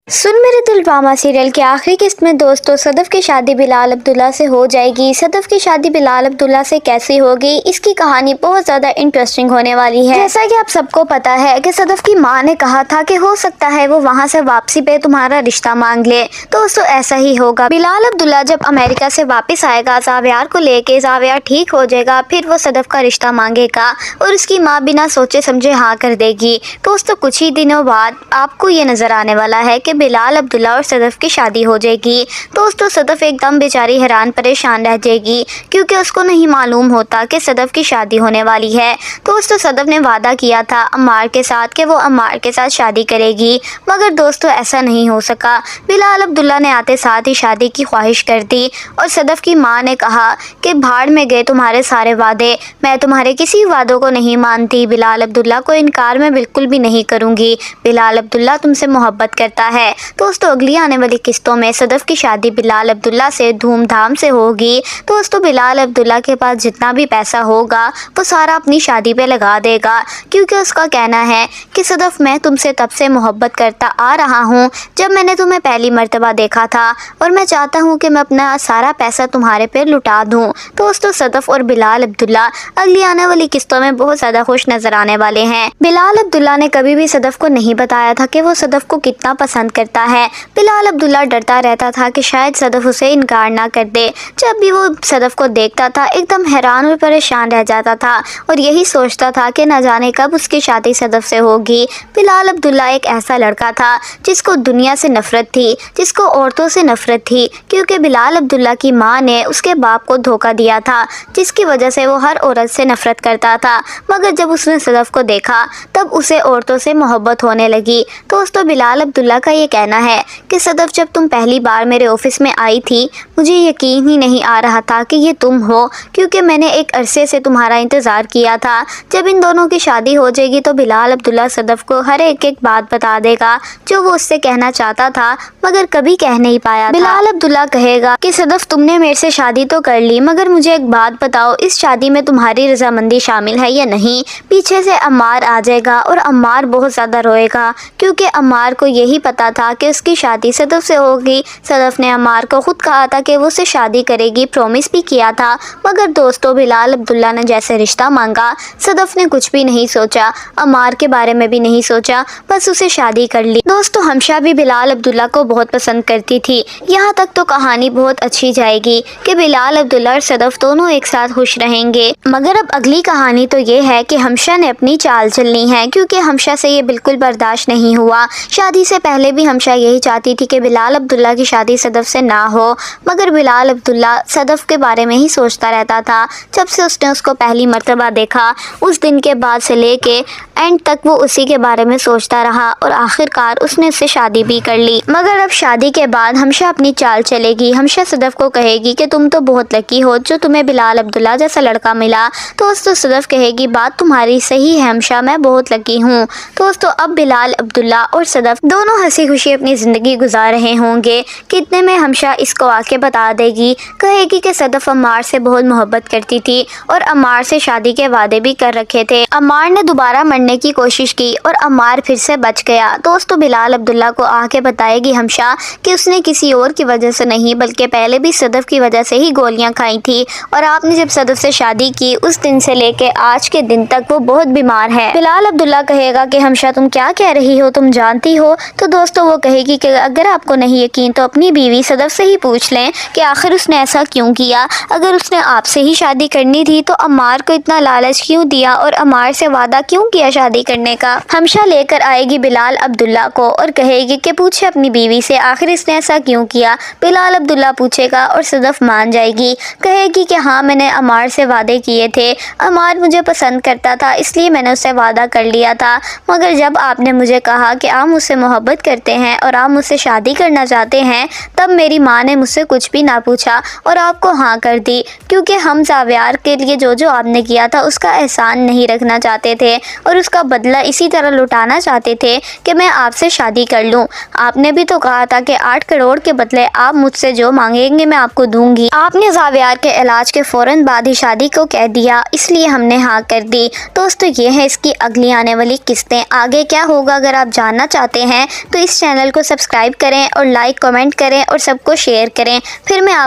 सुन मेरे दिल drama serial के आखिरी किस्त में दोस्तों सदफ की शादी बिलाल अब्दुल्ला से हो जाएगी। सदफ की शादी बिलाल अब्दुल्ला से कैसी होगी, इसकी कहानी बहुत ज़्यादा इंटरेस्टिंग होने वाली है। जैसा कि आप सबको पता है कि सदफ की मां ने कहा था कि हो सकता है वो वहां से वापसी पे तुम्हारा रिश्ता मांग ले, तो दोस्तों ऐसा ही होगा। बिलाल अब्दुल्ला जब अमेरिका से वापस आएगा ज़ावियार को लेके, ज़ावियार ठीक हो जाएगा, फिर वो सदफ का रिश्ता मांगेगा और उसकी माँ बिना सोचे समझे हाँ कर देगी। दोस्तों कुछ ही दिनों बाद आपको ये नज़र आने वाला है कि बिलाल अब्दुल्ला और सदफ की शादी हो जाएगी। दोस्तों सदफ एकदम बेचारी हैरान परेशान रह जाएगी क्योंकि उसको नहीं मालूम होता कि सदफ की शादी होने वाली है। दोस्तों सदफ ने वादा किया था अम्मार के साथ कि वो अम्मार के साथ शादी करेगी, मगर दोस्तों ऐसा नहीं हो सका। बिलाल अब्दुल्ला ने आते साथ ही शादी की ख्वाहिश कर दी और सदफ की माँ ने कहा कि भाड़ में गए तुम्हारे सारे वादे, मैं तुम्हारे किसी वादों को नहीं मानती, बिलाल अब्दुल्ला को इनकार मैं बिल्कुल भी नहीं करूँगी, बिलाल अब्दुल्ला तुमसे मोहब्बत करता है। दोस्तों अगली आने वाली किस्तों में सदफ की शादी बिलाल अब्दुल्ला से धूमधाम से होगी। दोस्तों बिलाल अब्दुल्ला के पास जितना भी पैसा होगा वो सारा अपनी शादी पे लगा देगा क्योंकि उसका कहना है कि सदफ मैं तुमसे तब से मोहब्बत करता आ रहा हूँ जब मैंने तुम्हें पहली मर्तबा देखा था और मैं चाहता हूँ कि मैं अपना सारा पैसा तुम्हारे पे लुटा दूँ। दोस्तों सदफ और बिलाल अब्दुल्ला अगली आने वाली किस्तों में बहुत ज़्यादा खुश नजर आने वाले हैं। बिलाल अब्दुल्ला ने कभी भी सदफ को नहीं बताया था कि वो सदफ को कितना पसंद करता है। बिलाल अब्दुल्ला डरता रहता था कि शायद सदफ उसे इनकार ना कर दे। जब भी वो सदफ को देखता था एकदम हैरान और परेशान रह जाता था और यही सोचता था कि न जाने कब उसकी शादी सदफ से होगी। बिलाल अब्दुल्ला एक ऐसा लड़का था जिसको दुनिया से नफरत थी, जिसको औरतों से नफरत थी क्योंकि बिलाल अब्दुल्ला की माँ ने उसके बाप को धोखा दिया था जिसकी वजह से वो हर औरत से नफरत करता था। मगर जब उसने सदफ को देखा तब उसे औरतों से मोहब्बत होने लगी। दोस्तों बिलाल अब्दुल्ला का ये कहना है कि सदफ जब तुम पहली बार मेरे ऑफिस में आई थी मुझे यकीन ही नहीं आ रहा था कि ये तुम हो क्योंकि मैंने एक अरसे से तुम्हारा इंतज़ार किया था। जब इन दोनों की शादी हो जाएगी तो बिलाल अब्दुल्ला सदफ को हर एक बात बता देगा जो वो उससे कहना चाहता था मगर कभी कह नहीं पाया। बिलाल अब्दुल्ला कहेगा कि सदफ तुमने मेरे से शादी तो कर ली मगर मुझे एक बात बताओ, इस शादी में तुम्हारी रजामंदी शामिल है या नहीं। पीछे से अम्मार आ जाएगा और अम्मार बहुत ज़्यादा रोएगा क्योंकि अम्मार को यही पता था कि उसकी शादी सदफ से होगी। सदफ ने अम्मार को खुद कहा था कि वो उससे शादी करेगी, प्रॉमिस भी किया था। मगर दोस्तों बिलाल अब्दुल्ला ने जैसे रिश्ता मांगा सदफ ने कुछ भी नहीं सोचा, अम्मार के बारे में भी नहीं सोचा, बस उसे शादी कर ली। दोस्तों हमशा भी बिलाल अब्दुल्ला को बहुत पसंद करती थी। यहाँ तक तो कहानी बहुत अच्छी जाएगी कि बिलाल अब्दुल्ला और सदफ दोनों एक साथ खुश रहेंगे। मगर अब अगली कहानी तो ये है कि हमशा ने अपनी चाल चलनी है क्योंकि हमशा से ये बिल्कुल बर्दाश्त नहीं हुआ। शादी से पहले भी हमशा यही चाहती थी कि बिलाल अब्दुल्ला की शादी सदफ से ना हो, मगर बिलाल अब्दुल्ला सदफ के बारे में ही सोचता रहता था। जब से उसने उसको पहली मर्तबा देखा उस दिन के बाद से लेके एंड तक वो उसी के बारे में सोचता रहा और आखिरकार उसने उससे शादी भी कर ली। मगर अब शादी के बाद हमशा अपनी चाल चलेगी। हमशा सदफ को कहेगी कि तुम तो बहुत लकी हो जो तुम्हें बिलाल अब्दुल्ला जैसा लड़का मिला। दोस्तों सदफ कहेगी बात तुम्हारी सही है हमशा, मैं बहुत लकी हूँ। दोस्तों अब बिलाल अब्दुल्ला और सदफ दोनों हंसी खुशी अपनी ज़िंदगी गुजार रहे होंगे। कितने में हमशा इसको आके बता देगी, कहेगी कि सदफ अम्मार से बहुत मोहब्बत करती थी और अम्मार से शादी के वादे भी कर रखे थे। अम्मार ने दोबारा मरने की कोशिश की और अम्मार फिर से बच गया। दोस्तों बिलाल अब्दुल्ला को आके बताएगी हमशा कि उसने किसी और की वजह से नहीं बल्कि पहले भी सदफ की वजह से ही गोलियां खाई थी और आपने जब सदफ से शादी की उस दिन से लेके आज के दिन तक वो बहुत बीमार है। बिलाल अब्दुल्ला कहेगा कि हमशा तुम क्या कह रही हो, तुम जानती हो। तो दोस्तों वो कहेगी कि अगर आपको नहीं यकीन तो अपनी बीवी सदफ से ही पूछ लें कि आखिर उसने ऐसा क्यों किया। अगर उसने आपसे ही शादी करनी थी तो अम्मार को इतना लालच क्यों दिया और अम्मार से वादा क्यों किया शादी करने का। हमशा लेकर आएगी बिलाल अब्दुल्ला को और कहेगी कि पूछे अपनी बीवी से आखिर इसने ऐसा क्यों किया। बिलाल अब्दुल्ला पूछेगा और सदफ मान जाएगी, कहेगी कि हाँ मैंने अम्मार से वादे किए थे, अम्मार मुझे पसंद करता था इसलिए मैंने उससे वादा कर लिया था, मगर जब आपने मुझे कहा कि आप मुझसे मोहब्बत करते हैं और आप मुझसे शादी करना चाहते हैं तब मेरी माँ ने मुझसे कुछ भी ना पूछा और आपको हाँ कर दी क्योंकि हम ज़ावियार के लिए जो जो आपने किया था उसका एहसान नहीं रखना चाहते थे और اس کا بدلہ اسی طرح لٹانا چاہتے تھے کہ میں آپ سے شادی کر لوں۔ آپ نے بھی تو کہا تھا کہ 8 کروڑ کے بدلے آپ مجھ سے جو مانگیں گے میں آپ کو دوں گی۔ آپ نے زاویار کے علاج کے فوراً بعد ہی شادی کو کہہ دیا، اس لیے ہم نے ہاں کر دی۔ دوستو یہ ہے اس کی اگلی آنے والی قسطیں۔ آگے کیا ہوگا اگر آپ جاننا چاہتے ہیں تو اس چینل کو سبسکرائب کریں اور لائک کمنٹ کریں اور سب کو شیئر کریں۔ پھر میں آپ